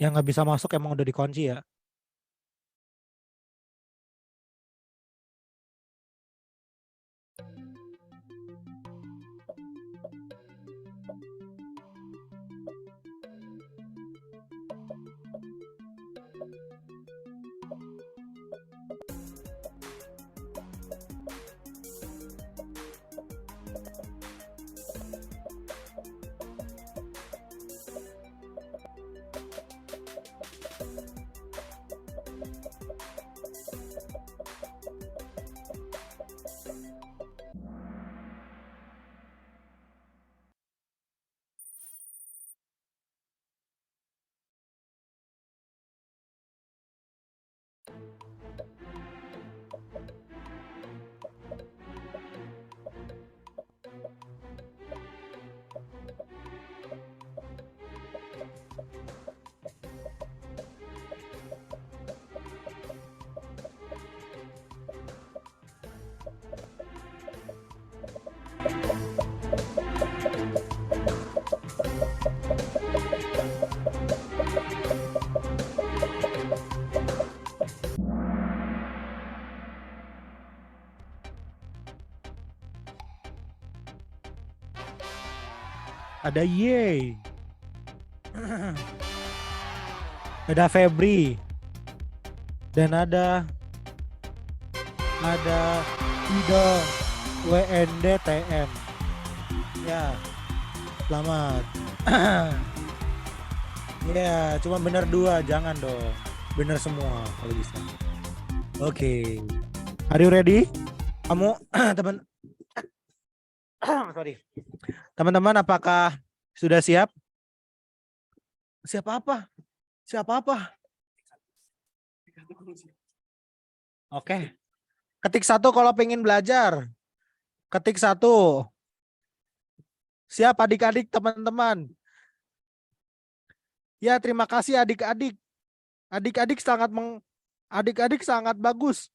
Yang nggak bisa masuk emang udah dikunci ya. Ada Ye. Ada Febri. Dan ada Ido WNDTM. Ya, selamat. Ya, cuma bener 2, jangan dong. Bener semua kalau bisa. Oke. Are you ready? Kamu teman sorry. Teman-teman, apakah sudah siap? Siap apa? Siap apa? Oke. Ketik 1 kalau pengen belajar. Ketik 1. Siap adik-adik, teman-teman. Ya, terima kasih adik-adik. Adik-adik sangat bagus.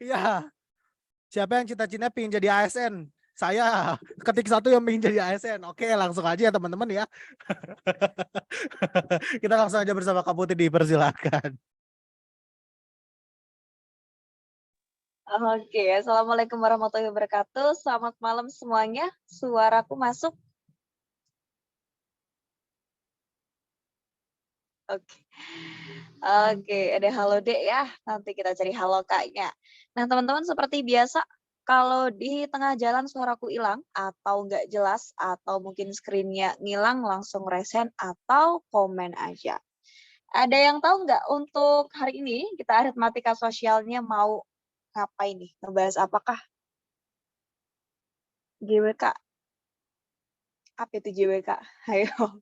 Ya. Siapa yang cita-citanya pengen jadi ASN? Saya. Ketik 1 yang pengen jadi ASN. Oke, langsung aja ya teman-teman ya. Kita langsung aja bersama Kak Putih, dipersilakan. Oke, assalamualaikum warahmatullahi wabarakatuh. Selamat malam semuanya. Suaraku masuk? Oke. Oke, ada halo Dek ya. Nanti kita cari halo Kaknya. Nah, teman-teman seperti biasa, kalau di tengah jalan suaraku hilang atau nggak jelas atau mungkin screen-nya ngilang, langsung resen atau komen aja. Ada yang tahu nggak untuk hari ini kita aritmatika sosialnya mau ngapain nih? Ngebahas apakah? GWK. Apa itu GWK? Ayo.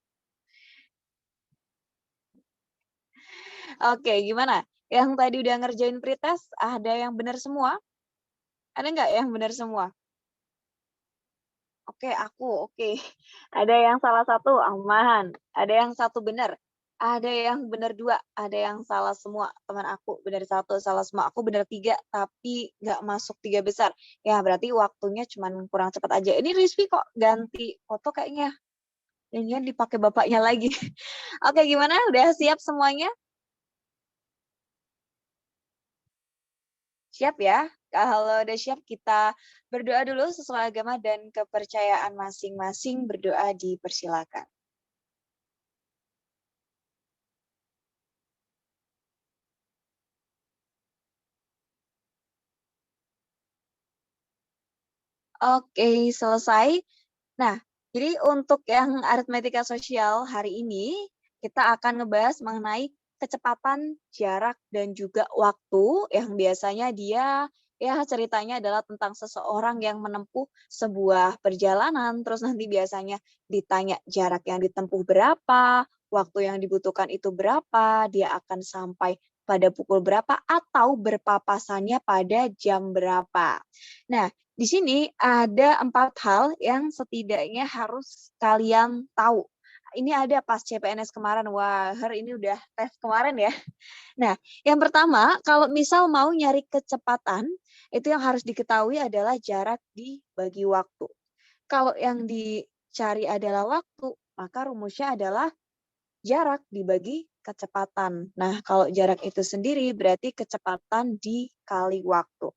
Oke, gimana? Yang tadi udah ngerjain pretest, ada yang benar semua? Ada nggak yang benar semua? Oke, aku, oke. Ada yang salah satu, aman. Ada yang satu benar. Ada yang benar 2, ada yang salah semua. Teman aku benar 1, salah semua. Aku benar 3, tapi nggak masuk 3 besar. Ya, berarti waktunya cuman kurang cepat aja. Ini Rizky kok ganti foto kayaknya. Jangan dipakai bapaknya lagi. Oke, gimana? Udah siap semuanya? Siap ya? Kalau udah siap kita berdoa dulu sesuai agama dan kepercayaan masing-masing. Berdoa dipersilakan. Oke, selesai. Nah, jadi untuk yang aritmetika sosial hari ini, kita akan ngebahas mengenai kecepatan, jarak, dan juga waktu yang biasanya dia ya ceritanya adalah tentang seseorang yang menempuh sebuah perjalanan, terus nanti biasanya ditanya jarak yang ditempuh berapa, waktu yang dibutuhkan itu berapa, dia akan sampai pada pukul berapa, atau berpapasannya pada jam berapa. Nah, di sini ada 4 hal yang setidaknya harus kalian tahu. Ini ada pas CPNS kemarin, wah ini udah tes kemarin ya. Nah, yang pertama kalau misal mau nyari kecepatan, itu yang harus diketahui adalah jarak dibagi waktu. Kalau yang di cari adalah waktu, maka rumusnya adalah jarak dibagi kecepatan. Nah, kalau jarak itu sendiri berarti kecepatan dikali waktu.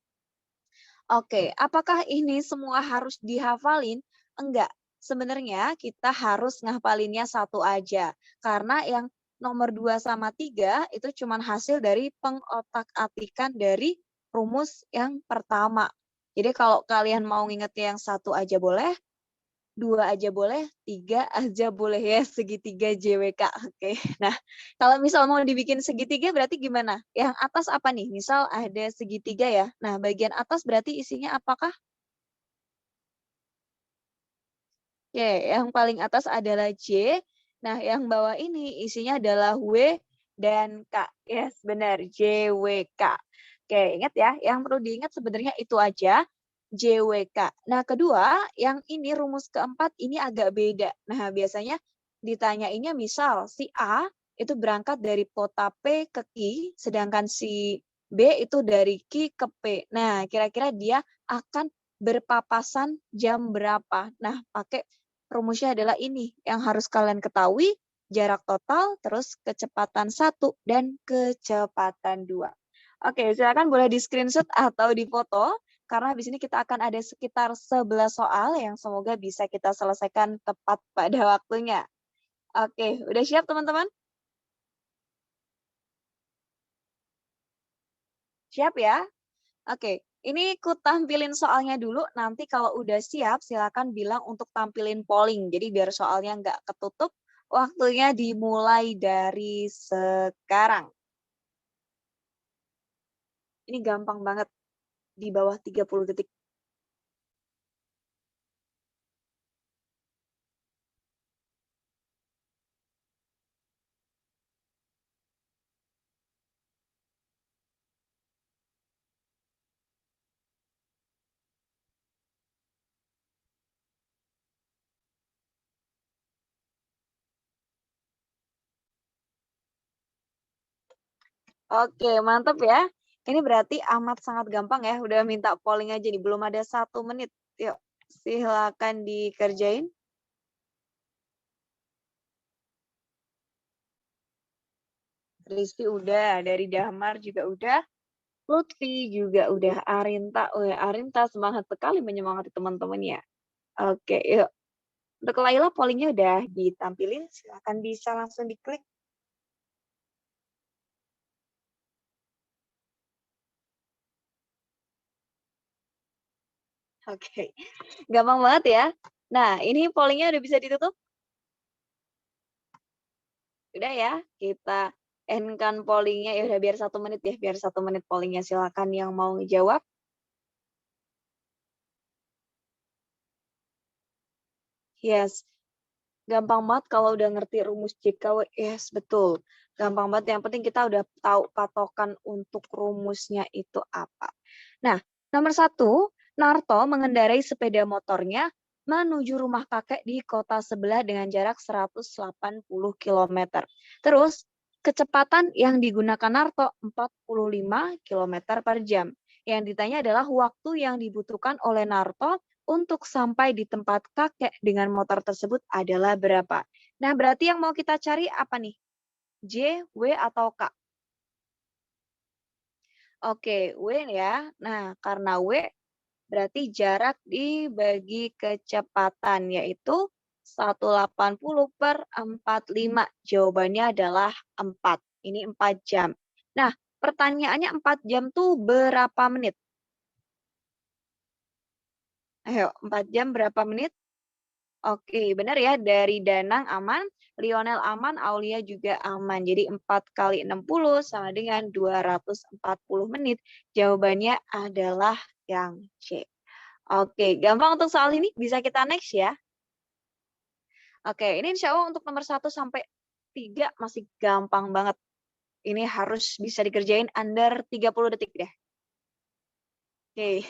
Oke, apakah ini semua harus dihafalin? Enggak. Sebenarnya kita harus ngafalinnya satu aja. Karena yang nomor 2 sama 3 itu cuma hasil dari pengotak-atikan dari rumus yang pertama. Jadi kalau kalian mau ngingetnya yang satu aja boleh, 2 aja boleh, 3 aja boleh ya, segitiga JWK, oke. Nah, kalau misal mau dibikin segitiga berarti gimana? Yang atas apa nih? Misal ada segitiga ya, nah bagian atas berarti isinya apakah? Oke, yang paling atas adalah J, nah yang bawah ini isinya adalah W dan K. Yes, benar, JWK. Oke, ingat ya, yang perlu diingat sebenarnya itu aja, JWK. Nah, kedua, yang ini rumus keempat ini agak beda. Nah, biasanya ditanyainnya misal si A itu berangkat dari kota P ke Q, sedangkan si B itu dari Q ke P. Nah, kira-kira dia akan berpapasan jam berapa? Nah, pakai rumusnya adalah ini yang harus kalian ketahui, jarak total, terus kecepatan 1 dan kecepatan 2. Oke, silakan boleh di-screenshot atau difoto karena di sini kita akan ada sekitar 11 soal yang semoga bisa kita selesaikan tepat pada waktunya. Oke, udah siap teman-teman? Siap ya? Oke, ini ku tampilin soalnya dulu, nanti kalau udah siap silakan bilang untuk tampilin polling. Jadi biar soalnya nggak ketutup, waktunya dimulai dari sekarang. Ini gampang banget, di bawah 30 detik. Oke, mantap ya. Ini berarti amat sangat gampang ya, udah minta polling aja nih, belum ada 1 menit. Yuk, silakan dikerjain. Rizky udah, dari Damar juga udah, Lutfi juga udah, Arinta, oh ya Arinta semangat sekali menyemangati teman-temannya. Oke, yuk. Untuk Laila pollingnya udah ditampilin, silakan bisa langsung diklik. Oke, gampang banget ya. Nah, ini pollingnya udah bisa ditutup? Udah ya, kita end-kan pollingnya. Ya udah biar 1 menit ya, biar 1 menit pollingnya. Silakan yang mau jawab. Yes, gampang banget kalau udah ngerti rumus JKW. Yes, betul. Gampang banget. Yang penting kita udah tahu patokan untuk rumusnya itu apa. Nah, nomor 1, Narto mengendarai sepeda motornya menuju rumah kakek di kota sebelah dengan jarak 180 km. Terus, kecepatan yang digunakan Narto 45 km per jam. Yang ditanya adalah waktu yang dibutuhkan oleh Narto untuk sampai di tempat kakek dengan motor tersebut adalah berapa? Nah, berarti yang mau kita cari apa nih? J, W, atau K? Oke, W ya. Nah, karena W berarti jarak dibagi kecepatan, yaitu 180 per 45. Jawabannya adalah 4. Ini 4 jam. Nah, pertanyaannya 4 jam tuh berapa menit? Ayo, 4 jam berapa menit? Oke, benar ya. Dari Danang aman, Lionel aman, Aulia juga aman. Jadi 4 kali 60 sama dengan 240 menit. Jawabannya adalah yang C. Oke, gampang untuk soal ini. Bisa kita next ya. Oke, ini insya Allah untuk nomor 1 sampai 3 masih gampang banget. Ini harus bisa dikerjain under 30 detik deh. Oke,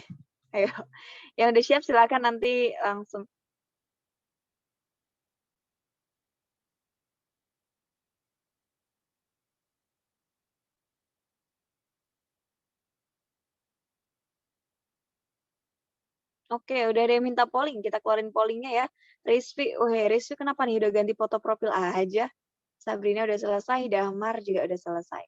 ayo. Yang udah siap silakan nanti langsung. Oke, udah ada yang minta polling, kita keluarin pollingnya ya. Rizky, Rizky kenapa nih udah ganti foto profil aja? Sabrina udah selesai, Damar juga udah selesai.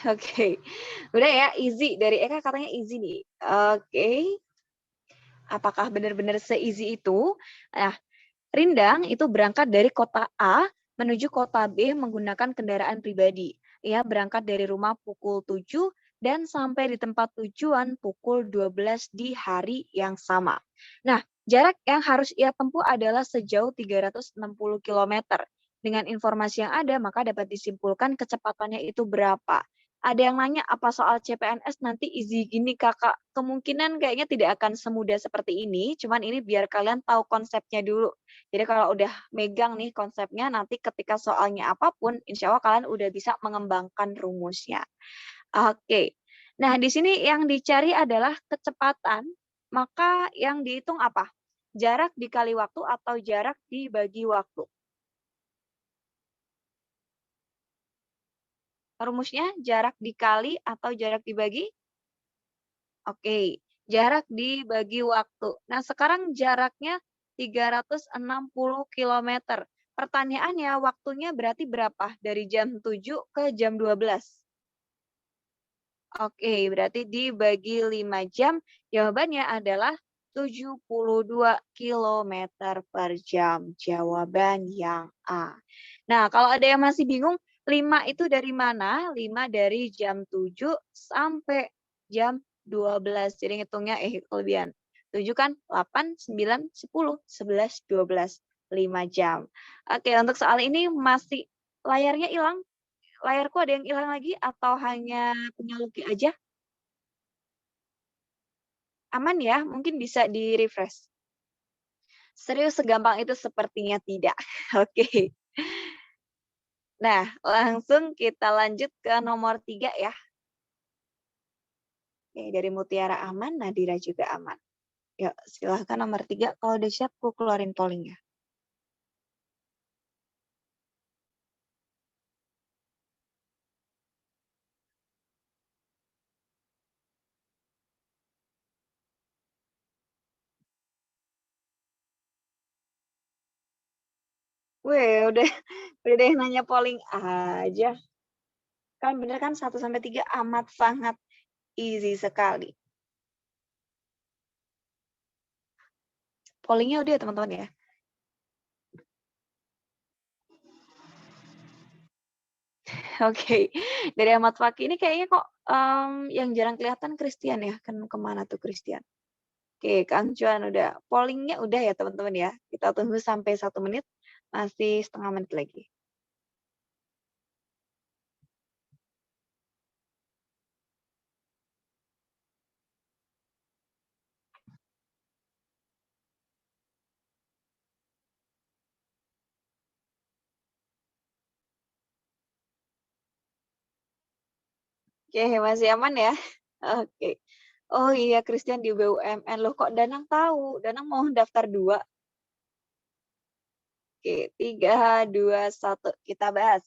Oke, udah ya, easy. Dari Eka katanya easy nih. Oke, apakah benar-benar se-easy itu? Nah, Rindang itu berangkat dari kota A menuju kota B menggunakan kendaraan pribadi. Ia berangkat dari rumah pukul 7 dan sampai di tempat tujuan pukul 12 di hari yang sama. Nah, jarak yang harus ia tempuh adalah sejauh 360 kilometer. Dengan informasi yang ada, maka dapat disimpulkan kecepatannya itu berapa. Ada yang nanya apa soal CPNS nanti easy gini kakak. Kemungkinan kayaknya tidak akan semudah seperti ini, cuman ini biar kalian tahu konsepnya dulu. Jadi kalau udah megang nih konsepnya, nanti ketika soalnya apapun, insya Allah kalian udah bisa mengembangkan rumusnya. Oke. Nah, di sini yang dicari adalah kecepatan, maka yang dihitung apa? Jarak dikali waktu atau jarak dibagi waktu. Rumusnya jarak dikali atau jarak dibagi? Oke, jarak dibagi waktu. Nah, sekarang jaraknya 360 kilometer. Pertanyaannya, waktunya berarti berapa? Dari jam 7 ke jam 12. Oke, berarti dibagi 5 jam. Jawabannya adalah 72 kilometer per jam. Jawaban yang A. Nah, kalau ada yang masih bingung, 5 itu dari mana? 5 dari jam 7 sampai jam 12. Jadi ngitungnya kelebihan. 7 kan 8, 9, 10, 11, 12. 5 jam. Oke, untuk soal ini masih layarnya hilang. Layarku ada yang hilang lagi atau hanya punya Lucky aja? Aman ya? Mungkin bisa di-refresh. Serius segampang itu sepertinya tidak. Oke. Nah, langsung kita lanjut ke nomor 3 ya. Oke, dari Mutiara aman, Nadira juga aman. Yuk, silahkan nomor 3. Kalau udah siap, aku keluarin pollingnya. Weh, udah deh nanya polling aja. Kan bener kan 1 sampai 3 amat sangat easy sekali. Pollingnya udah ya teman-teman ya. Oke, dari Ahmad Fakih ini kayaknya kok yang jarang kelihatan Christian ya. Kan kemana tuh Christian? Oke, Kang Juan udah. Pollingnya udah ya teman-teman ya. Kita tunggu sampai 1 menit. Masih setengah menit lagi. Oke, masih aman ya? Oke. Oh iya, Christian di BUMN. Loh kok Danang tahu? Danang mau daftar 2. Oke, 3, 2, 1. Kita bahas.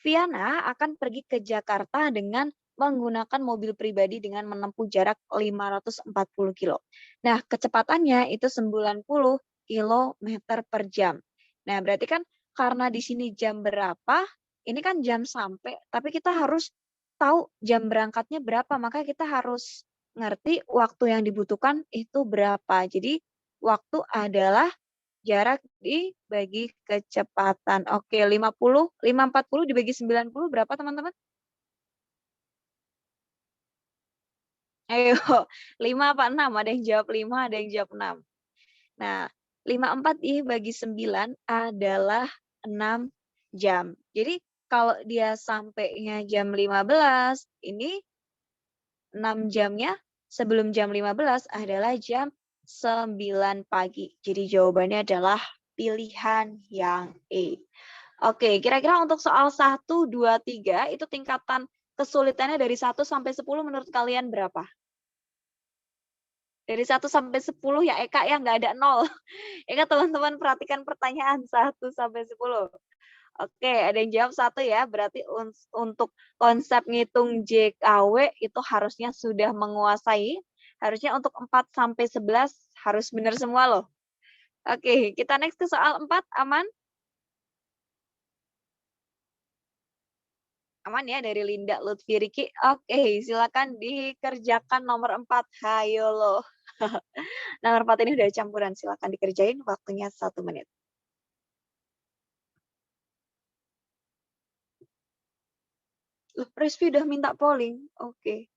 Viana akan pergi ke Jakarta dengan menggunakan mobil pribadi dengan menempuh jarak 540 kilo. Nah, kecepatannya itu 90 kilometer per jam. Nah, berarti kan karena di sini jam berapa, ini kan jam sampai, tapi kita harus tahu jam berangkatnya berapa, maka kita harus ngerti waktu yang dibutuhkan itu berapa. Jadi, waktu adalah jarak dibagi kecepatan. Oke, 50, 540 dibagi 90 berapa teman-teman? Ayo, 5 apa 6? Ada yang jawab 5, ada yang jawab 6. Nah, 54 dibagi 9 adalah 6 jam. Jadi kalau dia sampainya jam 15, ini 6 jamnya sebelum jam 15 adalah jam 9 pagi. Jadi jawabannya adalah pilihan yang E. Oke, kira-kira untuk soal 1, 2, 3 itu tingkatan kesulitannya dari 1 sampai 10 menurut kalian berapa? Dari 1 sampai 10 ya Eka ya, nggak ada 0. Ingat teman-teman perhatikan pertanyaan 1 sampai 10. Oke, ada yang jawab 1 ya, berarti untuk konsep ngitung JKW itu harusnya sudah menguasai. Harusnya untuk 4 sampai 11 harus benar semua loh. Oke, kita next ke soal 4, aman? Aman ya dari Linda Lutfi Riki. Oke, silakan dikerjakan nomor 4. Hayo loh. Nomor 4 ini udah campuran, silakan dikerjain, waktunya 1 menit. Loh, Rizky udah minta polling. Oke.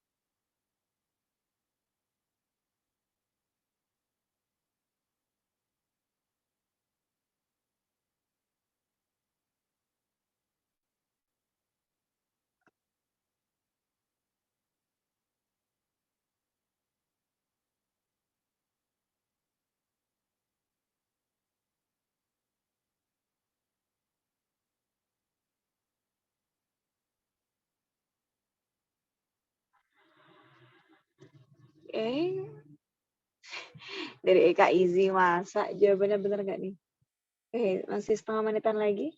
Dari Eka Easy, masa jawabannya bener nggak nih? Oke, masih setengah menitan lagi.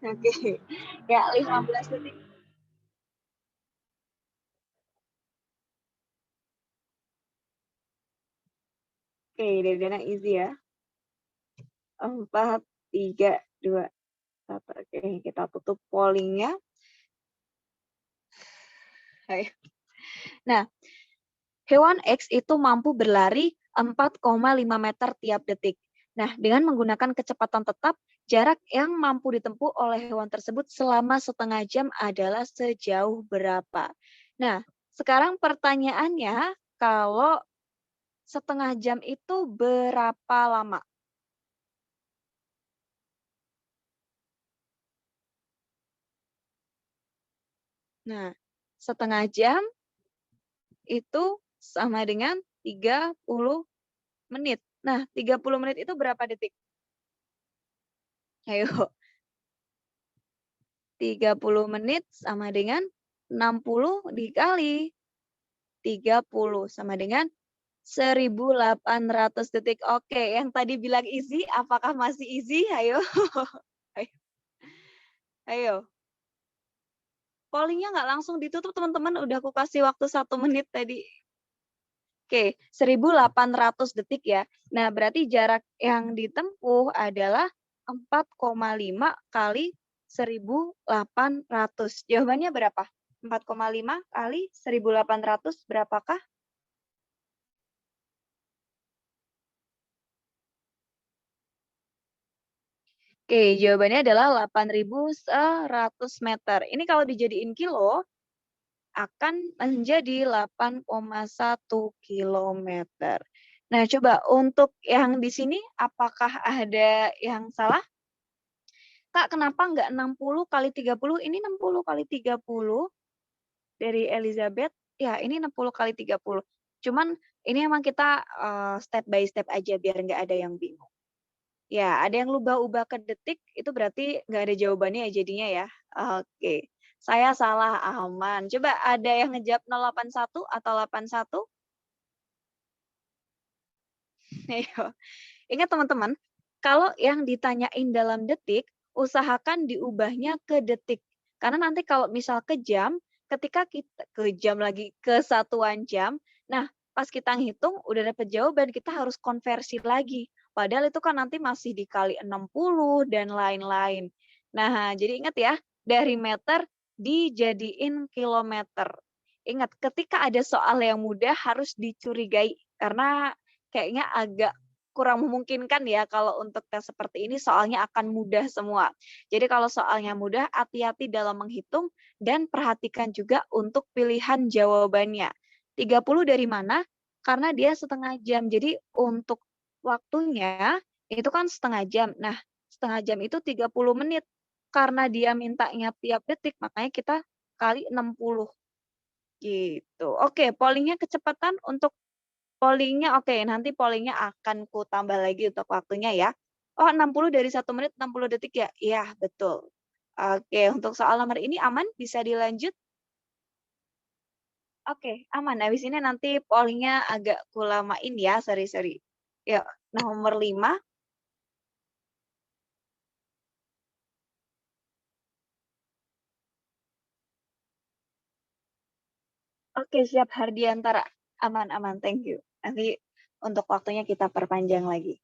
Oke, ya 15 detik. Oke, dari Dana Easy ya. 4, 3, 2, 1. Oke, kita tutup pollingnya. Ayo. Nah, hewan X itu mampu berlari 4,5 meter tiap detik. Nah, dengan menggunakan kecepatan tetap, jarak yang mampu ditempuh oleh hewan tersebut selama setengah jam adalah sejauh berapa? Nah, sekarang pertanyaannya, kalau setengah jam itu berapa lama? Nah, setengah jam itu sama dengan 30 menit. Nah, 30 menit itu berapa detik? Ayo, 30 menit sama dengan 60 dikali 30 sama dengan 1800 detik. Oke, yang tadi bilang easy, apakah masih easy? Ayo. Ayo. Ayo. Pollingnya nggak langsung ditutup, teman-teman. Udah aku kasih waktu 1 menit tadi. Oke, 1800 detik ya. Nah, berarti jarak yang ditempuh adalah 4,5 kali 1800. Jawabannya berapa? 4,5 kali 1800 berapakah? Oke, jawabannya adalah 8.100 meter. Ini kalau dijadiin kilo, akan menjadi 8,1 kilometer. Nah, coba untuk yang di sini, apakah ada yang salah? Kak, kenapa nggak 60 kali 30? Ini 60 kali 30 dari Elizabeth. Ya, ini 60 kali 30. Cuman ini emang kita step by step aja biar nggak ada yang bingung. Ya, ada yang ubah-ubah ke detik, itu berarti nggak ada jawabannya ya jadinya ya. Oke, saya salah, aman. Coba ada yang ngejawab 081 atau 81? Ayo. Ingat teman-teman, kalau yang ditanyain dalam detik, usahakan diubahnya ke detik. Karena nanti kalau misal ke jam, ketika kita ke jam lagi, ke satuan jam, nah pas kita ngitung udah dapet jawaban, kita harus konversi lagi. Padahal itu kan nanti masih dikali 60 dan lain-lain. Nah, jadi ingat ya, dari meter dijadiin kilometer. Ingat, ketika ada soal yang mudah harus dicurigai. Karena kayaknya agak kurang memungkinkan ya kalau untuk tes seperti ini soalnya akan mudah semua. Jadi kalau soalnya mudah, hati-hati dalam menghitung dan perhatikan juga untuk pilihan jawabannya. 30 dari mana? Karena dia setengah jam. Jadi untuk waktunya itu kan setengah jam. Nah, setengah jam itu 30 menit. Karena dia mintanya tiap detik, makanya kita kali 60 gitu. Oke, pollingnya kecepatan untuk Pollingnya oke, nanti pollingnya akan ku tambah lagi untuk waktunya ya. Oh 60 dari 1 menit 60 detik ya? Iya betul. Oke, untuk soal nomor ini aman? Bisa dilanjut? Oke, aman. Habis ini nanti pollingnya agak kulamain ya, sorry. Yuk, nomor 5. Oke, siap Hardiantara. Aman, thank you. Nanti untuk waktunya kita perpanjang lagi.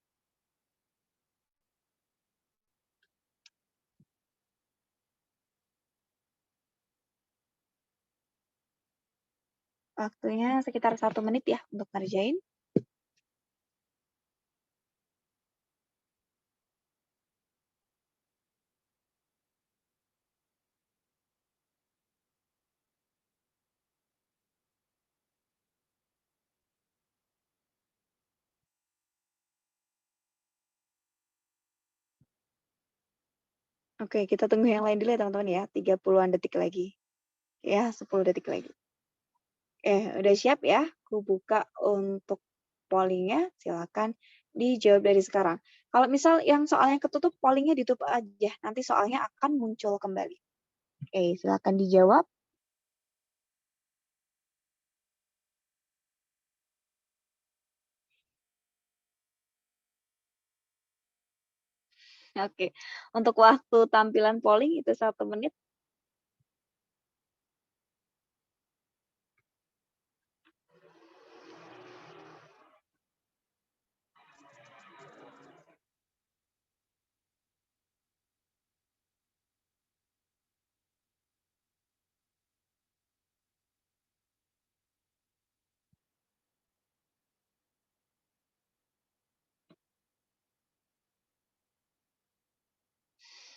Waktunya sekitar 1 menit ya untuk ngerjain. Oke, kita tunggu yang lain dulu ya teman-teman ya. 30-an detik lagi. Ya, 10 detik lagi. Udah siap ya? Aku buka untuk pollingnya. Silakan dijawab dari sekarang. Kalau misal yang soalnya ketutup, pollingnya ditutup aja. Nanti soalnya akan muncul kembali. Oke, silakan dijawab. Oke, untuk waktu tampilan polling itu 1 menit.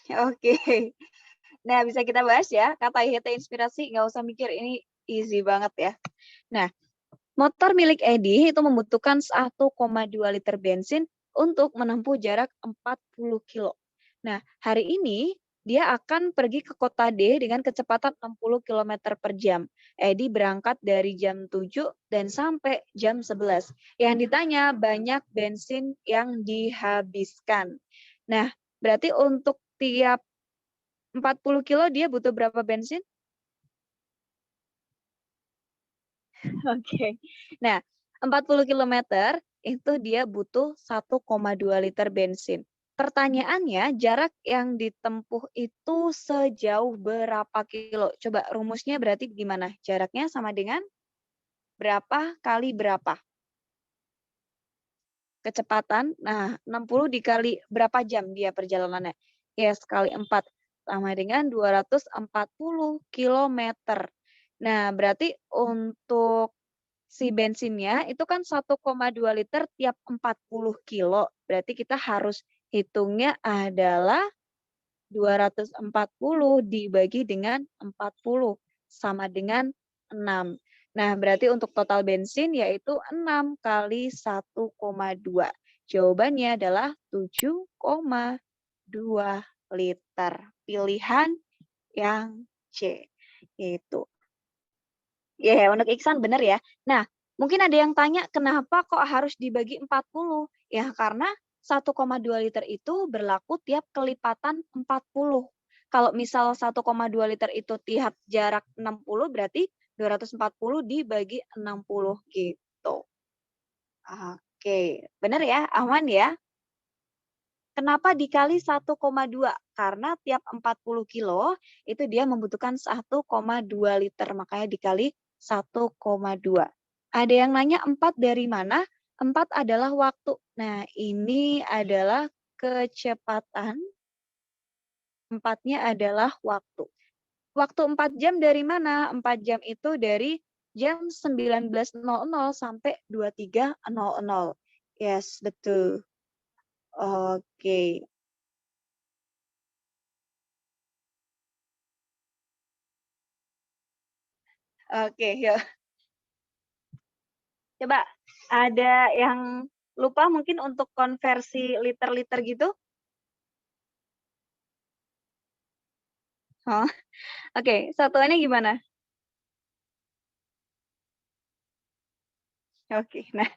Oke. Nah, bisa kita bahas ya. Kata IHT inspirasi, nggak usah mikir, ini easy banget ya. Nah, motor milik Edi itu membutuhkan 1,2 liter bensin untuk menempuh jarak 40 kilo. Nah, hari ini dia akan pergi ke kota D dengan kecepatan 60 km per jam. Edi berangkat dari jam 7 dan sampai jam 11. Yang ditanya banyak bensin yang dihabiskan. Nah, berarti untuk tiap 40 kilo dia butuh berapa bensin? Oke. Nah, 40 kilometer itu dia butuh 1,2 liter bensin. Pertanyaannya, jarak yang ditempuh itu sejauh berapa kilo? Coba rumusnya berarti gimana? Jaraknya sama dengan berapa kali berapa? Kecepatan, nah 60 dikali berapa jam dia perjalanannya? Ya, sekali 4 sama dengan 240 kilometer. Nah, berarti untuk si bensinnya itu kan 1,2 liter tiap 40 kilo. Berarti kita harus hitungnya adalah 240 dibagi dengan 40 sama dengan 6. Nah, berarti untuk total bensin yaitu 6 kali 1,2. Jawabannya adalah 7,2 liter. Pilihan yang C. Itu. Ya, untuk Iksan benar ya. Nah, mungkin ada yang tanya kenapa kok harus dibagi 40? Ya, karena 1,2 liter itu berlaku tiap kelipatan 40. Kalau misal 1,2 liter itu tiap jarak 60 berarti 240 dibagi 60 gitu. Oke, benar ya? Aman ya? Kenapa dikali 1,2? Karena tiap 40 kilo itu dia membutuhkan 1,2 liter, makanya dikali 1,2. Ada yang nanya 4 dari mana? 4 adalah waktu. Nah, ini adalah kecepatan, 4-nya adalah waktu. Waktu 4 jam dari mana? 4 jam itu dari jam 19.00 sampai 23.00. Yes, betul. Oke. Oke, yuk. Coba ada yang lupa mungkin untuk konversi liter-liter gitu? Oh, oke. Satuannya gimana? Oke. Nah,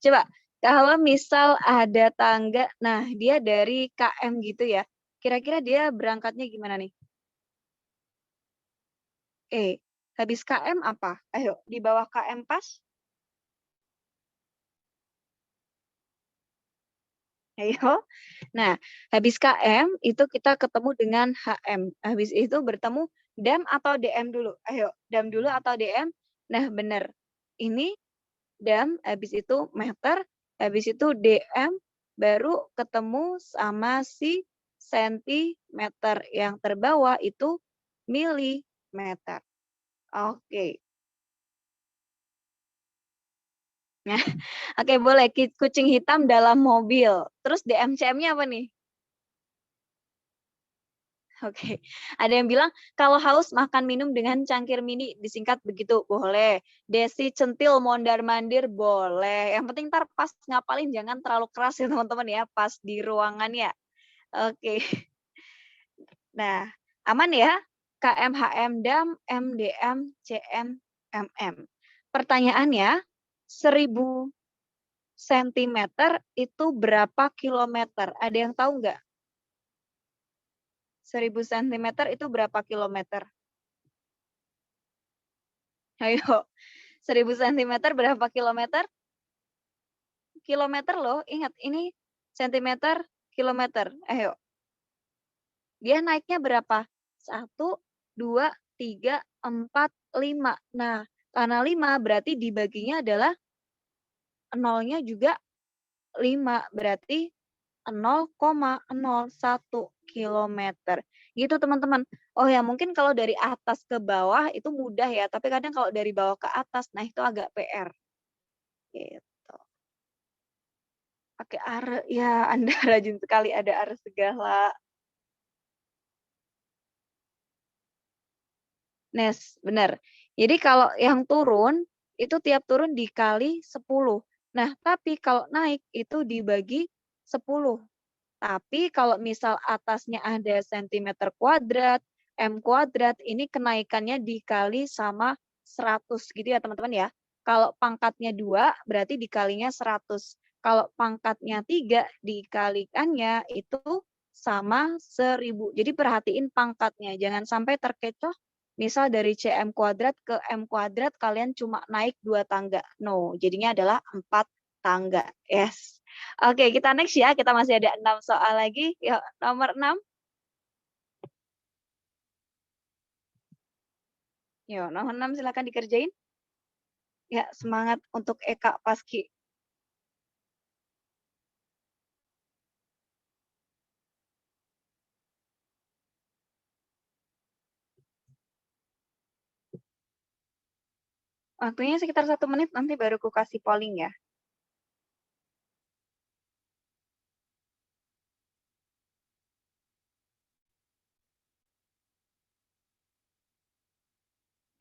coba kalau misal ada tangga, nah dia dari KM gitu ya. Kira-kira dia berangkatnya gimana nih? Habis KM apa? Ayo, di bawah KM pas? Ayo. Nah, habis KM itu kita ketemu dengan HM. Habis itu bertemu DAM atau DM dulu. Ayo, DAM dulu atau DM? Nah, benar. Ini DAM, habis itu meter, habis itu DM, baru ketemu sama si sentimeter. Yang terbawah itu milimeter. Oke. Nah, oke boleh. Kucing hitam dalam mobil. Terus DMCM-nya apa nih? Oke, ada yang bilang kalau haus makan minum dengan cangkir mini, disingkat begitu, boleh. Desi centil mondar-mandir, boleh. Yang penting ntar pas ngapalin jangan terlalu keras ya teman-teman ya, pas di ruangan ya. Oke, nah aman ya? KM, HM, DAM, MDM, CM, MM. Pertanyaannya, 1000 sentimeter itu berapa kilometer? Ada yang tahu nggak? 1000 sentimeter itu berapa kilometer? Ayo, 1000 sentimeter berapa kilometer? Kilometer loh, ingat ini sentimeter, kilometer. Ayo, dia naiknya berapa? 1, 2, 3, 4, 5. Nah, karena 5 berarti dibaginya adalah nolnya juga 5. Berarti 0,01 kilometer. Gitu teman-teman. Oh ya, mungkin kalau dari atas ke bawah itu mudah ya, tapi kadang kalau dari bawah ke atas, nah itu agak PR. Gitu. Pakai are, ya Anda rajin sekali ada are segala. Nes, benar. Jadi kalau yang turun, itu tiap turun dikali 10. Nah, tapi kalau naik itu dibagi 10. Tapi kalau misal atasnya ada sentimeter kuadrat, M kuadrat, ini kenaikannya dikali sama 100 gitu ya teman-teman ya. Kalau pangkatnya 2 berarti dikalinya 100. Kalau pangkatnya 3 dikalikannya itu sama 1000. Jadi perhatiin pangkatnya, jangan sampai terkecoh. Misal dari CM kuadrat ke M kuadrat kalian cuma naik 2 tangga. No, jadinya adalah 4 tangga. Yes. Oke, kita next ya. Kita masih ada 6 soal lagi. Yuk, nomor 6. Yuk, nomor 6 silakan dikerjain. Ya, semangat untuk Eka Paski. Waktunya sekitar 1 menit, nanti baru ku kasih polling ya.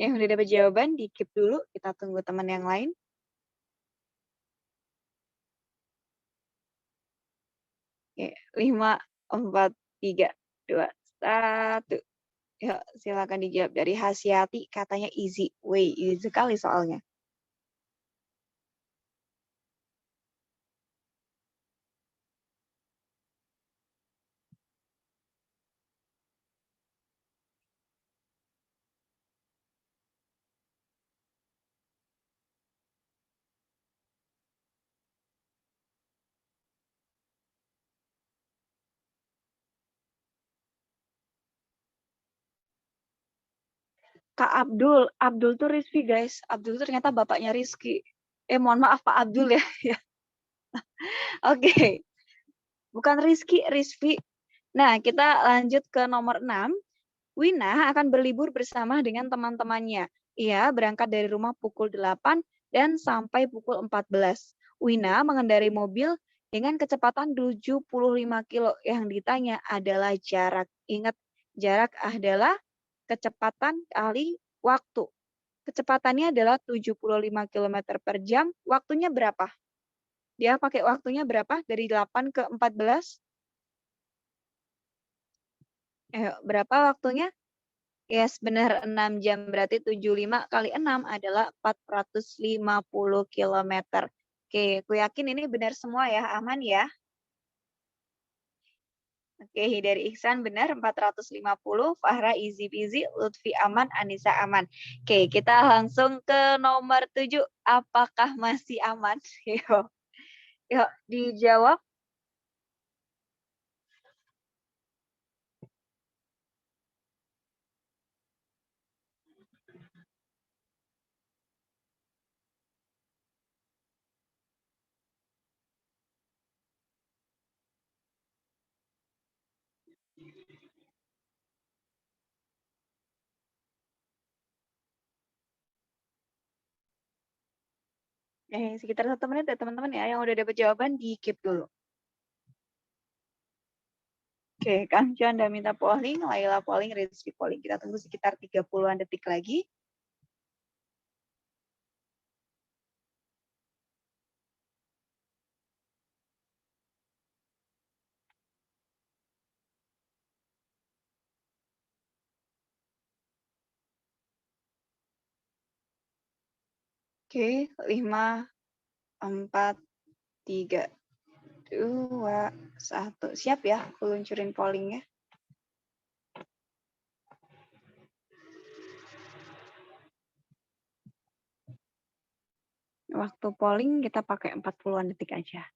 Yang udah dapat jawaban, di-keep dulu. Kita tunggu teman yang lain. Oke, 5, 4, 3, 2, 1. Yuk, silakan dijawab dari Hasyati. Katanya easy way. Easy sekali soalnya. Kak Abdul. Abdul tuh Rizky, guys. Abdul tuh ternyata bapaknya Rizky. Mohon maaf Pak Abdul ya. Oke. Bukan Rizky, Rizvi. Nah, kita lanjut ke nomor 6. Wina akan berlibur bersama dengan teman-temannya. Ia berangkat dari rumah pukul 8 dan sampai pukul 14. Wina mengendarai mobil dengan kecepatan 75 kilo. Yang ditanya adalah jarak. Ingat, jarak adalah kecepatan kali waktu. Kecepatannya adalah 75 km per jam. Waktunya berapa? Dia pakai waktunya berapa? Dari 8 ke 14? Ayo, berapa waktunya? Yes, benar 6 jam. Berarti 75 kali 6 adalah 450 kilometer. Oke, aku yakin ini benar semua ya, aman ya. Oke, dari Ihsan benar 450, Fahra easy peasy, Lutfi aman, Anissa aman. Oke, kita langsung ke nomor 7. Apakah masih aman? Yuk, yuk dijawab. Sekitar 1 menit ya teman-teman ya, yang udah dapat jawaban di keep dulu. Oke, Kang John Damita polling, Laila polling, Rizky polling. Kita tunggu sekitar 30-an detik lagi. Oke, 5, 4, 3, 2, 1. Siap ya, aku luncurin pollingnya. Waktu polling kita pakai 40-an detik aja.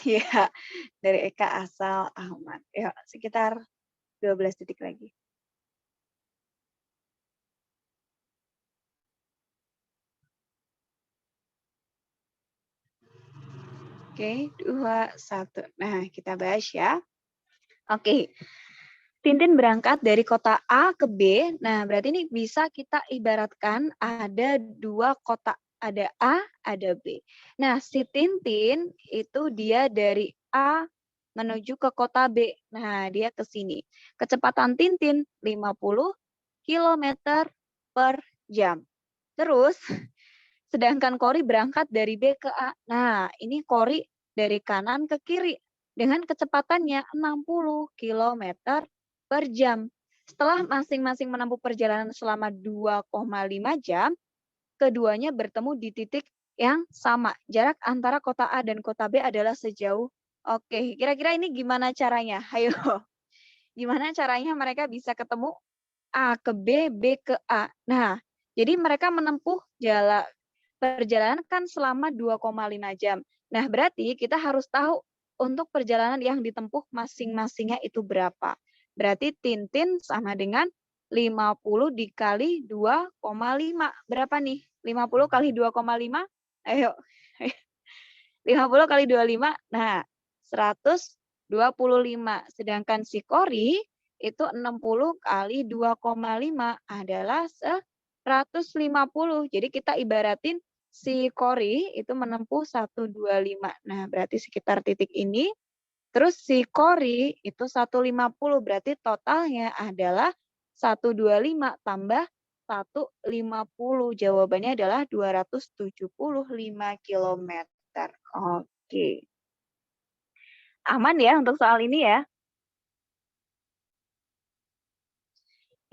Ya, dari Eka asal Ahmad. Ya, sekitar 12 detik lagi. Oke, 2, 1. Nah, kita bahas ya. Oke. Tintin berangkat dari kota A ke B. Nah, berarti ini bisa kita ibaratkan ada 2 kota. Ada A, ada B. Nah, si Tintin itu dia dari A menuju ke kota B. Nah, dia ke sini. Kecepatan Tintin 50 km per jam. Terus, sedangkan Kori berangkat dari B ke A. Nah, ini Kori dari kanan ke kiri dengan kecepatannya 60 km per jam. Setelah masing-masing menempuh perjalanan selama 2,5 jam, keduanya bertemu di titik yang sama. Jarak antara kota A dan kota B adalah sejauh. Oke, kira-kira ini gimana caranya? Ayo, gimana caranya mereka bisa ketemu A ke B, B ke A. Nah, jadi mereka menempuh perjalanan kan selama 2,5 jam. Nah, berarti kita harus tahu untuk perjalanan yang ditempuh masing-masingnya itu berapa. Berarti Tintin sama dengan 50 dikali 2,5. Berapa nih? 50 kali 2,5? Ayo. 50 kali 25. Nah, 125. Sedangkan si Kori itu 60 kali 2,5 adalah 150. Jadi kita ibaratin si Kori itu menempuh 125. Nah, berarti sekitar titik ini. Terus si Kori itu 150. Berarti totalnya adalah 125 tambah 150. Jawabannya adalah 275 km. Oke. Aman ya untuk soal ini ya?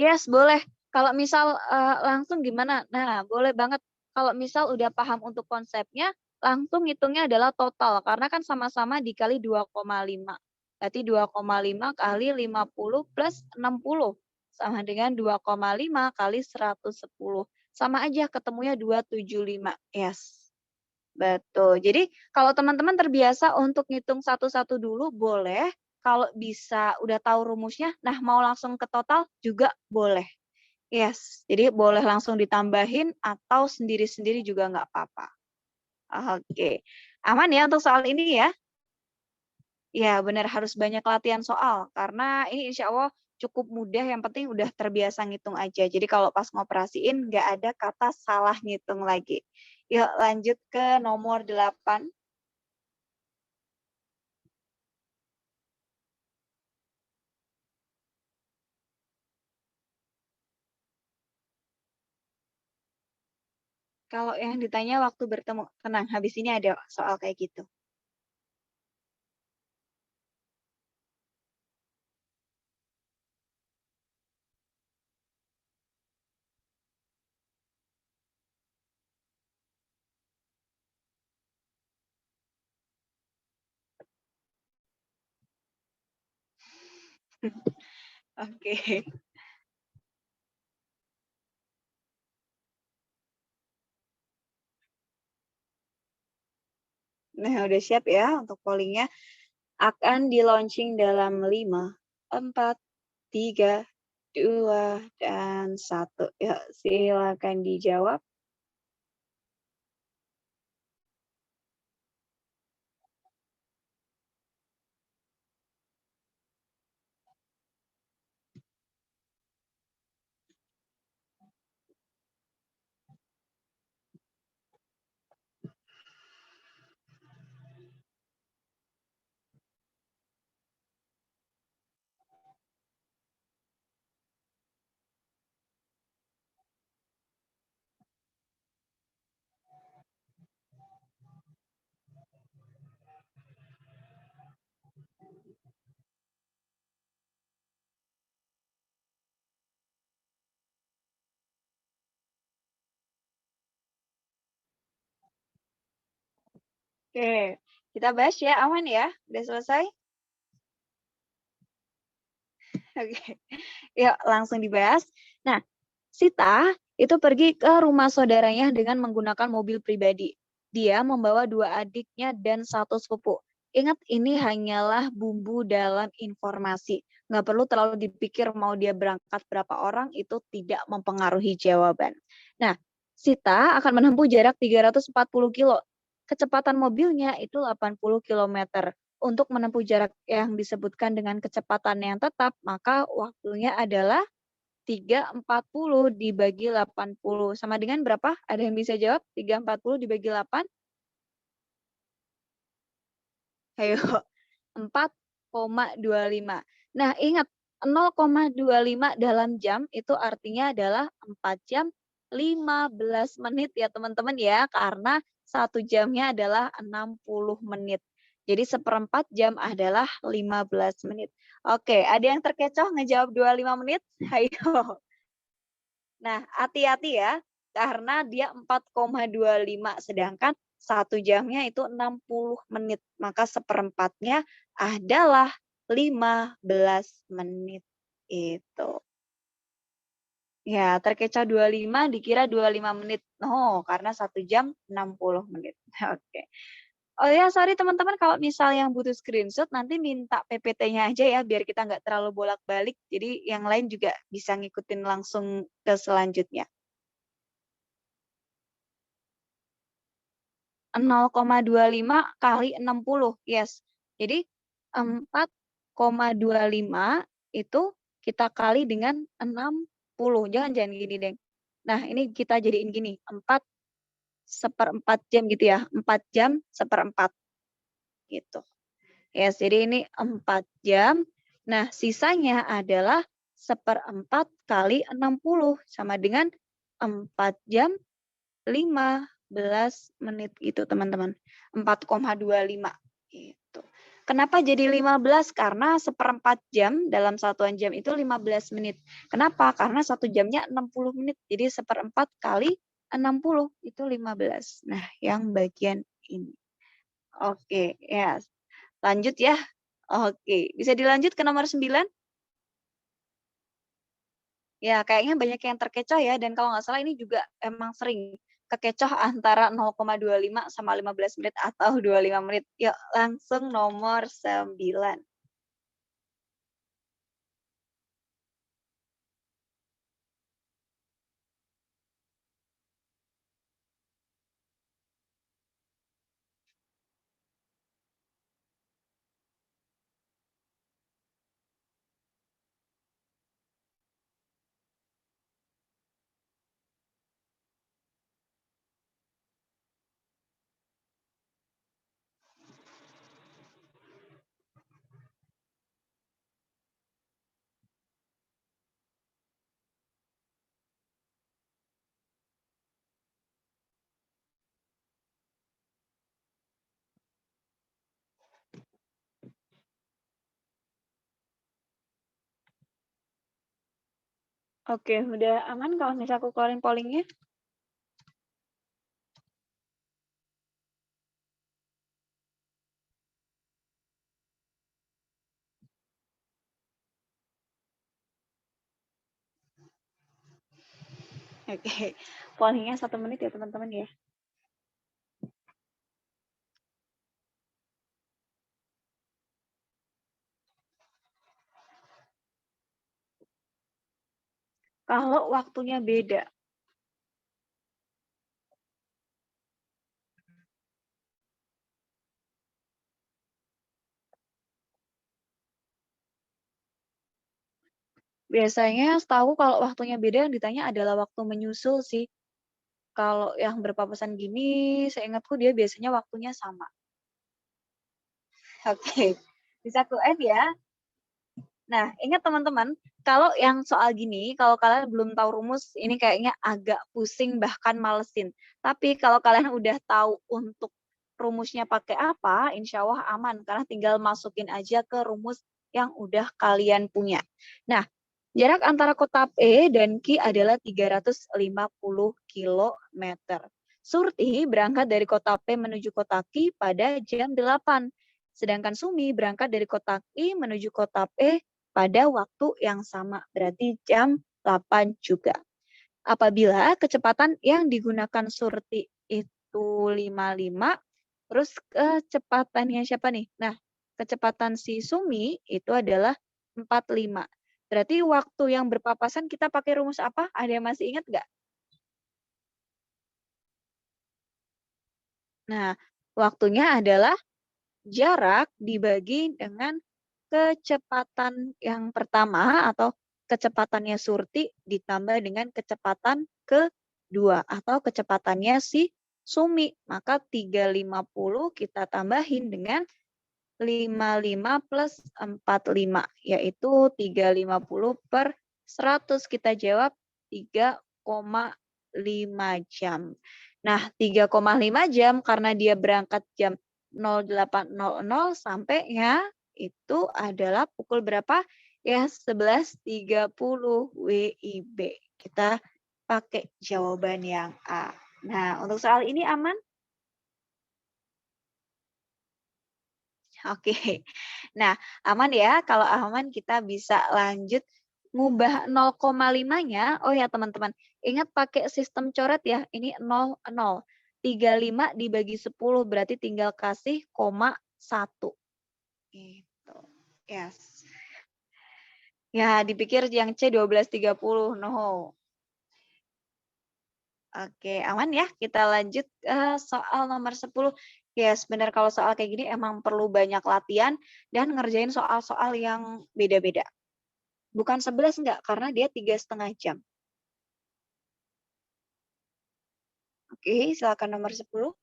Yes, boleh. Kalau misal langsung gimana? Nah, boleh banget. Kalau misal udah paham untuk konsepnya, langsung hitungnya adalah total. Karena kan sama-sama dikali 2,5. Berarti 2,5 kali 50 plus 60. Sama dengan 2,5 kali 110. Sama aja ketemunya 275. Yes. Betul. Jadi kalau teman-teman terbiasa untuk ngitung satu-satu dulu boleh. Kalau bisa udah tahu rumusnya, nah mau langsung ke total juga boleh. Yes, jadi boleh langsung ditambahin atau sendiri-sendiri juga nggak apa-apa. Oke, aman ya untuk soal ini ya? Ya benar harus banyak latihan soal karena ini insya Allah cukup mudah. Yang penting udah terbiasa ngitung aja. Jadi kalau pas ngoperasiin nggak ada kata salah ngitung lagi. Yuk lanjut ke nomor 8. Kalau yang ditanya waktu bertemu, tenang, habis ini ada soal kayak gitu. Oke. Nah, udah siap ya untuk pollingnya. Akan di-launching dalam 5, 4, 3, 2, dan 1. Ya, silakan dijawab. Oke, kita bahas ya, aman ya? Udah selesai? Oke, yuk langsung dibahas. Nah, Sita itu pergi ke rumah saudaranya dengan menggunakan mobil pribadi. Dia membawa 2 adiknya dan 1 sepupu. Ingat, ini hanyalah bumbu dalam informasi. Nggak perlu terlalu dipikir mau dia berangkat berapa orang, itu tidak mempengaruhi jawaban. Nah, Sita akan menempuh jarak 340 kilo. Kecepatan mobilnya itu 80 kilometer. Untuk menempuh jarak yang disebutkan dengan kecepatan yang tetap, maka waktunya adalah 340 dibagi 80. Sama dengan berapa? Ada yang bisa jawab? 340 dibagi 8? Ayo, 4,25. Nah, ingat, 0,25 dalam jam itu artinya adalah 4 jam 15 menit ya teman-teman ya, karena 1 jamnya adalah 60 menit. Jadi seperempat jam adalah 15 menit. Oke, ada yang terkecoh ngejawab 25 menit? Ayo. Nah, hati-hati ya, karena dia 4,25, sedangkan 1 jamnya itu 60 menit. Maka seperempatnya adalah 15 menit. Itu. Ya, terkecoh 25 dikira 25 menit. No, karena 1 jam 60 menit. Oke. Oh ya, sorry teman-teman kalau misal yang butuh screenshot nanti minta PPT-nya aja ya biar kita nggak terlalu bolak-balik. Jadi yang lain juga bisa ngikutin langsung ke selanjutnya. 0,25 kali 60, yes. Jadi 4,25 itu kita kali dengan 60. Jangan gini, Deng. Nah, ini kita jadiin gini, 4/4 jam gitu ya. 4 jam seperempat gitu. Yes, jadi ini 4 jam. Nah, sisanya adalah seperempat kali 60 sama dengan 4 jam 15 menit gitu teman-teman. 4,25 gitu. Kenapa jadi 15? Karena seperempat jam dalam satuan jam itu 15 menit. Kenapa? Karena 1 jamnya 60 menit. Jadi seperempat kali 60 itu 15. Nah, yang bagian ini. Oke, ya. Lanjut ya. Oke, bisa dilanjut ke nomor 9? Ya, kayaknya banyak yang terkecoh ya, dan kalau nggak salah ini juga emang sering kekecoh antara 0,25 sama 15 menit atau 25 menit. Yuk, langsung nomor 9. Oke, udah aman kalau misalnya aku keluarin pollingnya? Oke, pollingnya 1 menit ya teman-teman ya. Kalau waktunya beda, biasanya setahu kalau waktunya beda yang ditanya adalah waktu menyusul sih. Kalau yang berpapasan gini, seingatku dia biasanya waktunya sama. Oke, bisa ku add ya. Nah, ingat teman-teman, kalau yang soal gini, kalau kalian belum tahu rumus, ini kayaknya agak pusing bahkan malesin. Tapi kalau kalian udah tahu untuk rumusnya pakai apa, insya Allah aman karena tinggal masukin aja ke rumus yang udah kalian punya. Nah, jarak antara kota P dan Q adalah 350 kilometer. Surti berangkat dari kota P menuju kota Q pada jam 8. Sedangkan Sumi berangkat dari kota Q menuju kota P pada waktu yang sama, berarti jam 8 juga. Apabila kecepatan yang digunakan Surti itu 55, terus kecepatannya siapa nih? Nah, kecepatan si Sumi itu adalah 45. Berarti waktu yang berpapasan kita pakai rumus apa? Ada yang masih ingat nggak? Nah, waktunya adalah jarak dibagi dengan kecepatan yang pertama atau kecepatannya Surti ditambah dengan kecepatan kedua atau kecepatannya si Sumi. Maka 350 kita tambahin dengan 55 plus 45 yaitu 350 per 100. Kita jawab 3,5 jam. Nah, 3,5 jam karena dia berangkat jam 08.00 sampainya itu adalah pukul berapa? Ya, 11.30 WIB. Kita pakai jawaban yang A. Nah, untuk soal ini aman? Oke. Nah, aman ya. Kalau aman kita bisa lanjut ngubah 0,5-nya. Oh ya, teman-teman. Ingat pakai sistem coret ya. Ini 0, 0. 35 dibagi 10 berarti tinggal kasih koma 1. Gitu. Yes. Ya, dipikir yang C 12.30. No. Oke, aman ya. Kita lanjut soal nomor 10. Yes, benar kalau soal kayak gini emang perlu banyak latihan dan ngerjain soal-soal yang beda-beda. Bukan 11 enggak, karena dia 3,5 jam. Oke, silakan nomor 10.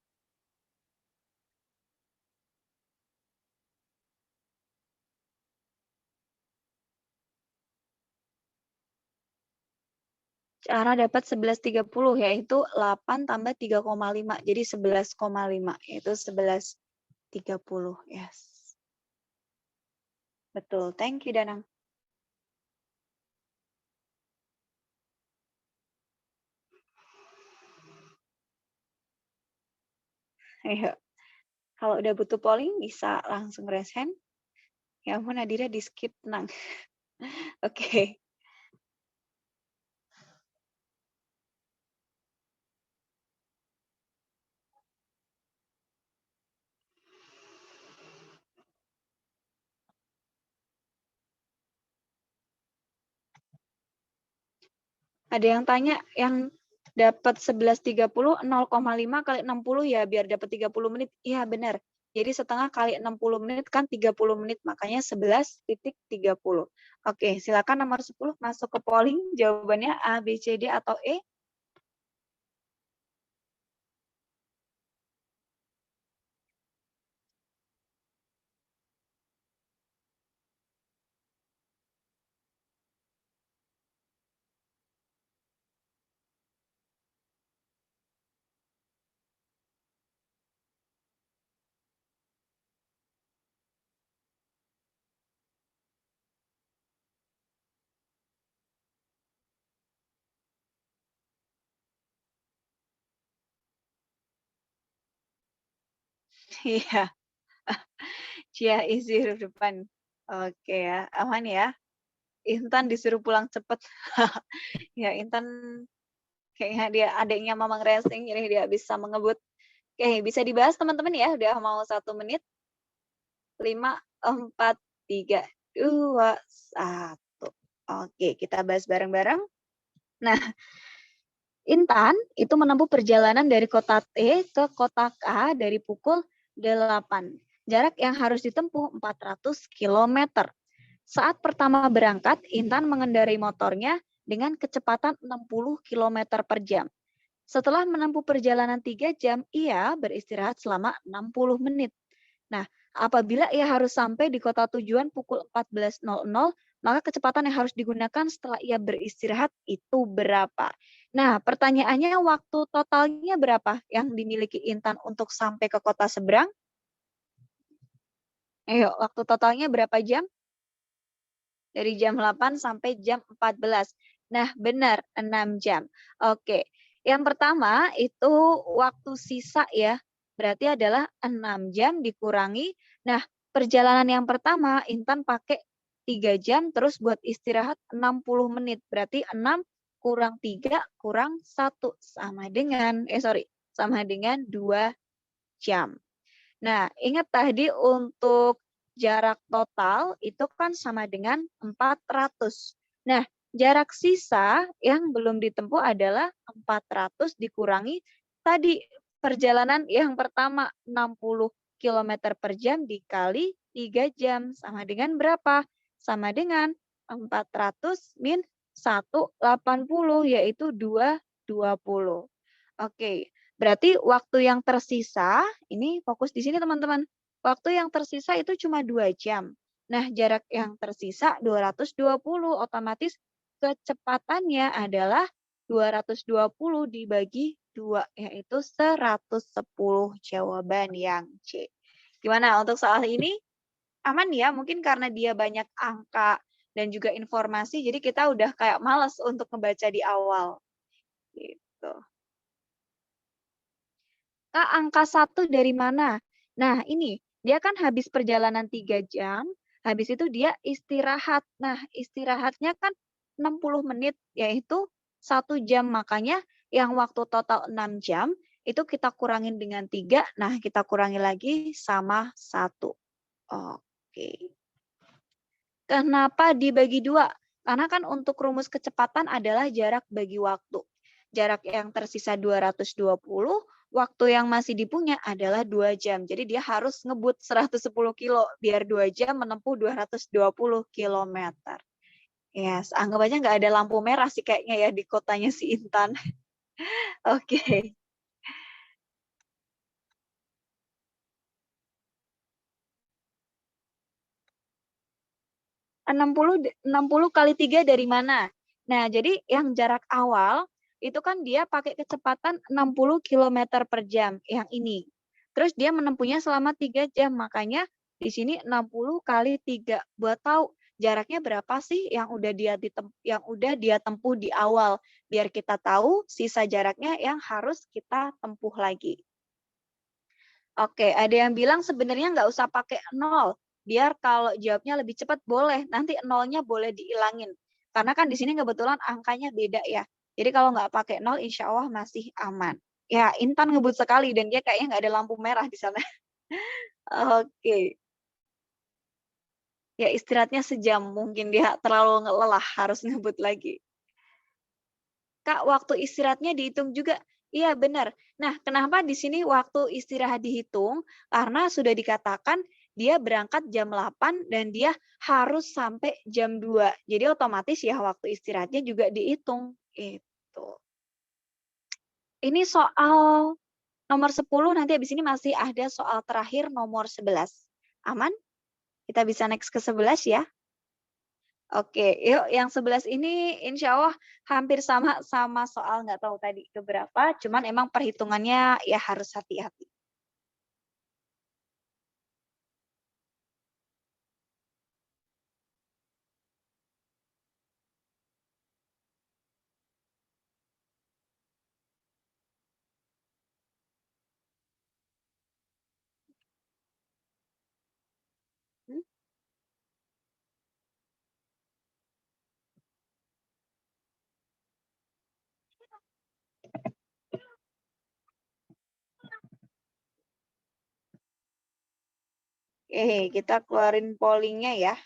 Cara dapat 11.30 yaitu 8 tambah 3,5. Jadi 11,5 yaitu 11.30. Yes. Betul. Thank you, Danang. Ayo. Kalau udah butuh polling bisa langsung raise hand. Ya ampun, Nadira di skip, tenang. Oke. Ada yang tanya yang dapat 11.30 0,5 kali 60 ya biar dapat 30 menit. Iya benar. Jadi setengah kali 60 menit kan 30 menit, makanya 11.30. Oke, silakan nomor 10 masuk ke polling. Jawabannya A, B, C, D, atau E? Iya, Cia isi huruf depan. Oke ya, aman ya. Intan disuruh pulang cepet. Ya, Intan kayaknya dia adiknya Mamang Racing, jadi dia bisa mengebut. Oke, bisa dibahas teman-teman ya, udah mau 1 menit. 5, 4, 3, 2, 1. Oke, kita bahas bareng-bareng. Nah, Intan itu menempuh perjalanan dari kota T ke kota K dari pukul 8. Jarak yang harus ditempuh 400 kilometer. Saat pertama berangkat, Intan mengendarai motornya dengan kecepatan 60 kilometer per jam. Setelah menempuh perjalanan 3 jam, ia beristirahat selama 60 menit. Nah, apabila ia harus sampai di kota tujuan pukul 14.00, maka kecepatan yang harus digunakan setelah ia beristirahat itu berapa? Nah, pertanyaannya waktu totalnya berapa yang dimiliki Intan untuk sampai ke kota seberang? Ayo, waktu totalnya berapa jam? Dari jam 8 sampai jam 14. Nah, benar, 6 jam. Oke. Yang pertama itu waktu sisa ya. Berarti adalah 6 jam dikurangi. Nah, perjalanan yang pertama Intan pakai 3 jam terus buat istirahat 60 menit. Berarti 6 kurang 3 kurang 1 sama dengan sama dengan 2 jam. Nah, ingat tadi untuk jarak total itu kan sama dengan 400. Nah, jarak sisa yang belum ditempuh adalah 400 dikurangi tadi perjalanan yang pertama 60 kilometer per jam dikali 3 jam. Sama dengan berapa? Sama dengan 400 min 180 yaitu 220. Oke. Berarti waktu yang tersisa, ini fokus di sini teman-teman. Waktu yang tersisa itu cuma 2 jam. Nah, jarak yang tersisa 220, otomatis kecepatannya adalah 220 dibagi 2, yaitu 110 jawaban yang C. Gimana untuk soal ini? Aman ya? Mungkin karena dia banyak angka dan juga informasi, jadi kita udah kayak males untuk membaca di awal. Gitu. Kak, angka 1 dari mana? Nah, ini, dia kan habis perjalanan 3 jam, habis itu dia istirahat. Nah, istirahatnya kan 60 menit, yaitu 1 jam. Makanya yang waktu total 6 jam, itu kita kurangin dengan 3, nah kita kurangi lagi sama 1. Oke. Kenapa dibagi 2? Karena kan untuk rumus kecepatan adalah jarak bagi waktu. Jarak yang tersisa 220, waktu yang masih dipunya adalah 2 jam. Jadi dia harus ngebut 110 kilo biar 2 jam menempuh 220 kilometer. Yes, anggap aja nggak ada lampu merah sih kayaknya ya di kotanya si Intan. Oke. 60 kali 3 dari mana? Nah, jadi yang jarak awal itu kan dia pakai kecepatan 60 kilometer per jam yang ini. Terus dia menempuhnya selama 3 jam, makanya di sini 60 kali 3 buat tahu jaraknya berapa sih yang udah dia tempuh di awal biar kita tahu sisa jaraknya yang harus kita tempuh lagi. Oke, ada yang bilang sebenarnya nggak usah pakai nol, biar kalau jawabnya lebih cepat boleh, nanti nolnya boleh diilangin. Karena kan di sini kebetulan angkanya beda ya. Jadi kalau nggak pakai nol, insya Allah masih aman. Ya, Intan ngebut sekali dan dia kayaknya nggak ada lampu merah di sana. Oke. Ya istirahatnya sejam, mungkin dia terlalu lelah harus ngebut lagi. Kak, waktu istirahatnya dihitung juga. Iya, benar. Nah, kenapa di sini waktu istirahat dihitung? Karena sudah dikatakan dia berangkat jam 8 dan dia harus sampai jam 2. Jadi otomatis ya waktu istirahatnya juga dihitung. Itu. Ini soal nomor 10, nanti habis ini masih ada soal terakhir nomor 11. Aman? Kita bisa next ke 11 ya. Oke, yuk yang 11 ini insya Allah hampir sama soal nggak tahu tadi keberapa, cuman emang perhitungannya ya harus hati-hati. Kita keluarin pollingnya ya.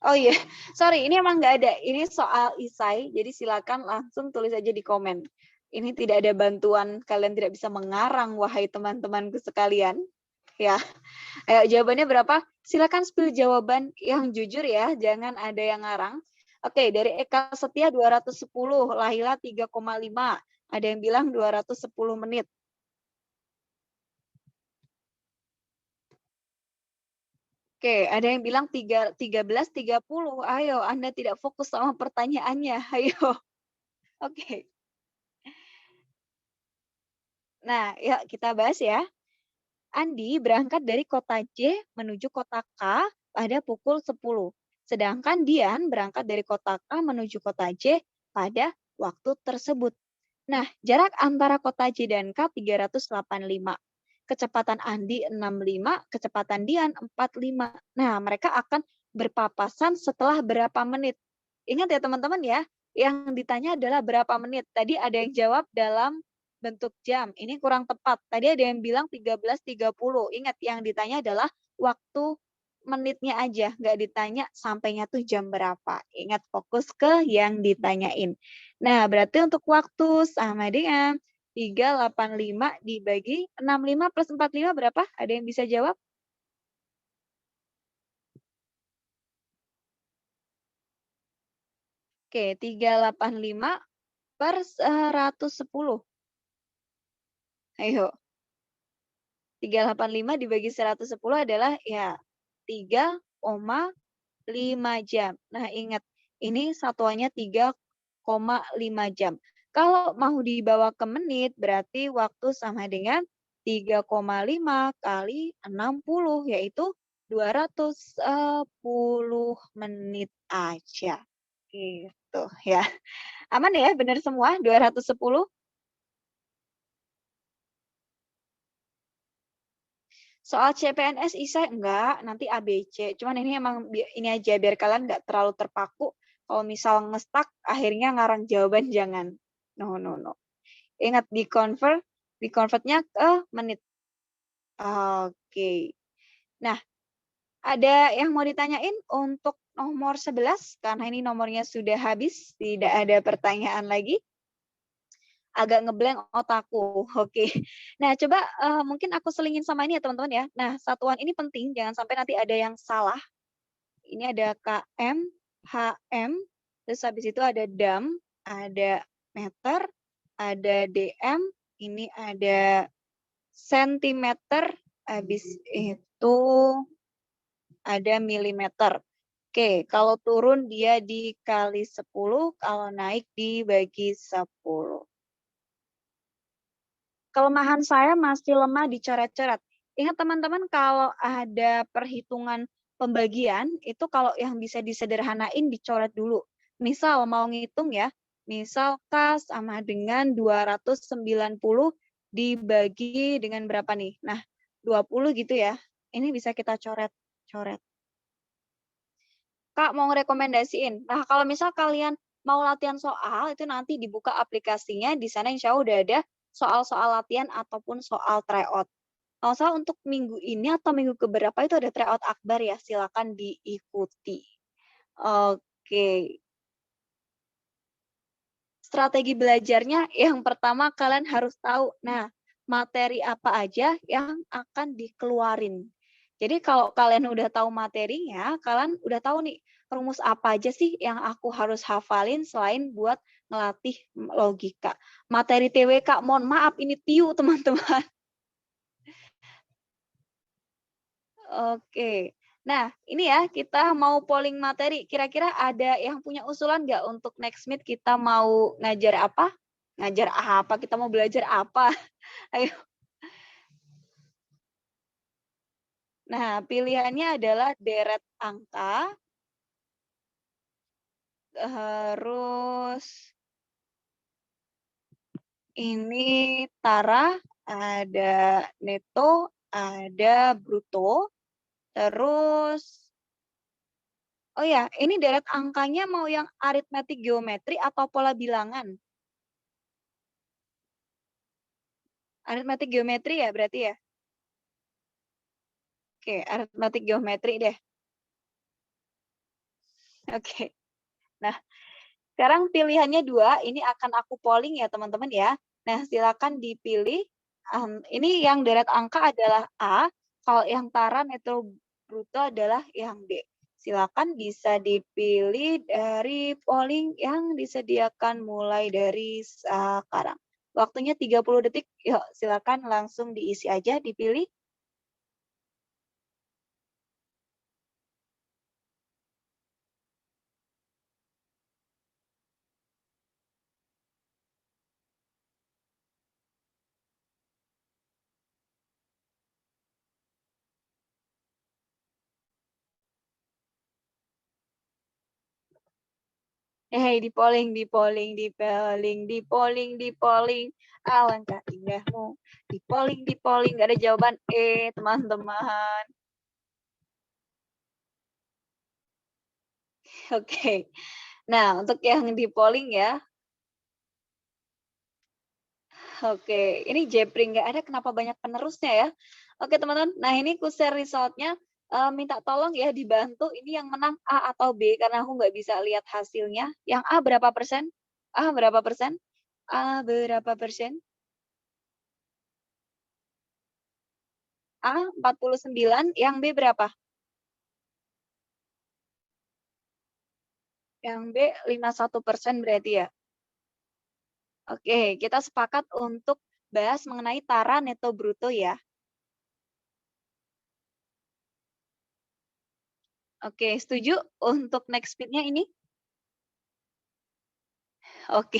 Oh iya, sorry, ini emang nggak ada. Ini soal isai, jadi silakan langsung tulis aja di komen. Ini tidak ada bantuan, kalian tidak bisa mengarang, wahai teman-temanku sekalian. Ya, ayo jawabannya berapa? Silakan spill jawaban yang jujur ya, jangan ada yang ngarang. Oke, dari Eka Setia 210, Lahila 3,5. Ada yang bilang 210 menit. Oke, ada yang bilang 13.30. Ayo, Anda tidak fokus sama pertanyaannya. Ayo. Oke. Nah, yuk kita bahas ya. Andi berangkat dari kota J menuju kota K pada pukul 10. Sedangkan Dian berangkat dari kota K menuju kota J pada waktu tersebut. Nah, jarak antara kota J dan K 385. Kecepatan Andi 65, kecepatan Dian 45. Nah, mereka akan berpapasan setelah berapa menit? Ingat ya teman-teman ya, yang ditanya adalah berapa menit. Tadi ada yang jawab dalam bentuk jam. Ini kurang tepat. Tadi ada yang bilang 13.30. Ingat yang ditanya adalah waktu menitnya aja, nggak ditanya sampainya tuh jam berapa. Ingat fokus ke yang ditanyain. Nah, berarti untuk waktu sama dengan 385 dibagi 65 plus 45 berapa? Ada yang bisa jawab? Oke, 385 per 110. Ayo, 385 dibagi 110 adalah ya 3,5 jam. Nah, ingat, ini satuannya 3,5 jam. Kalau mau dibawa ke menit, berarti waktu sama dengan 3,5 kali 60, yaitu 210 menit aja. Gitu ya. Aman ya, benar semua 210? Soal CPNS ISA enggak, nanti ABC. Cuman ini emang ini aja biar kalian nggak terlalu terpaku. Kalau misal ngestak, akhirnya ngarang jawaban jangan. No, no, no. Ingat di convertnya ke menit. Oke. Nah, ada yang mau ditanyain untuk nomor 11? Karena ini nomornya sudah habis, tidak ada pertanyaan lagi. Agak ngeblank otakku. Oke. Nah, coba mungkin aku selingin sama ini ya teman-teman ya. Nah, satuan ini penting, jangan sampai nanti ada yang salah. Ini ada KM, HM, terus habis itu ada dam, ada meter, ada DM, ini ada sentimeter, habis itu ada milimeter. Oke, kalau turun dia dikali 10, kalau naik dibagi 10. Kelemahan saya masih lemah dicoret-coret. Ingat teman-teman kalau ada perhitungan pembagian, itu kalau yang bisa disederhanain dicoret dulu. Misal mau ngitung ya, misal K sama dengan 290 dibagi dengan berapa nih? Nah, 20 gitu ya. Ini bisa kita coret-coret. Kak, mau ngerekomendasiin. Nah, kalau misal kalian mau latihan soal, itu nanti dibuka aplikasinya, di sana insya Allah udah ada soal-soal latihan ataupun soal tryout. Kalau salah untuk minggu ini atau minggu keberapa itu ada tryout akbar ya, silakan diikuti. Oke. Strategi belajarnya yang pertama kalian harus tahu, nah materi apa aja yang akan dikeluarin. Jadi kalau kalian udah tahu materinya, kalian udah tahu nih rumus apa aja sih yang aku harus hafalin selain buat ngelatih logika. Materi TWK, mohon maaf ini TIU teman-teman. Oke. Nah, ini ya kita mau polling materi. Kira-kira ada yang punya usulan nggak untuk next meet kita mau ngajar apa? Ngajar apa? Kita mau belajar apa? Ayo. Nah, pilihannya adalah deret angka, terus ini tara, ada neto, ada bruto, terus oh ya, ini deret angkanya mau yang aritmetik geometri atau pola bilangan? Aritmetik geometri ya berarti ya? Oke, aritmatik geometri deh. Oke. Nah, sekarang pilihannya 2, ini akan aku polling ya teman-teman ya. Nah, silakan dipilih, ini yang deret angka adalah A, kalau yang tara netto bruto adalah yang B. Silakan bisa dipilih dari polling yang disediakan mulai dari sekarang. Waktunya 30 detik, yuk silakan langsung diisi aja, dipilih. Di polling, di polling, di polling, di polling, di polling. Alangkah indahmu. Di polling, nggak ada jawaban teman-teman. Oke. Nah, untuk yang di polling ya. Oke, ini Jepri nggak ada, kenapa banyak penerusnya ya? Oke teman-teman, nah ini aku share resultnya. Minta tolong ya dibantu, ini yang menang A atau B, karena aku nggak bisa lihat hasilnya. Yang A berapa persen? A berapa persen? A berapa persen? A 49, yang B berapa? Yang B 51% berarti ya. Oke, kita sepakat untuk bahas mengenai tara neto bruto ya. Oke, setuju untuk next speed-nya ini? Oke.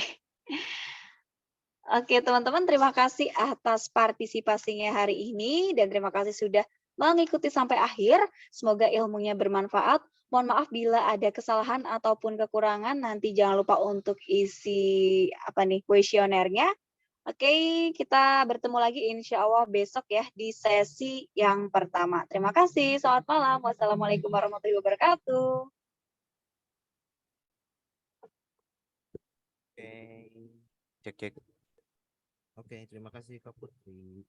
Oke, teman-teman, terima kasih atas partisipasinya hari ini dan terima kasih sudah mengikuti sampai akhir. Semoga ilmunya bermanfaat. Mohon maaf bila ada kesalahan ataupun kekurangan. Nanti jangan lupa untuk isi kuesionernya. Oke, kita bertemu lagi insya Allah besok ya di sesi yang pertama. Terima kasih. Selamat malam. Wassalamualaikum warahmatullahi wabarakatuh. Oke, cek cek. Oke, terima kasih Kak Putri.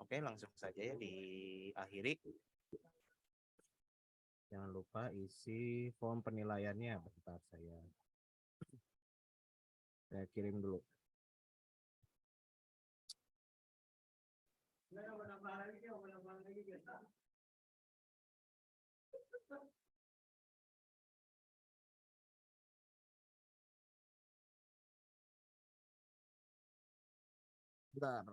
Oke, langsung saja ya diakhiri. Jangan lupa isi form penilaiannya. Bentar saya kirim dulu. Bentar,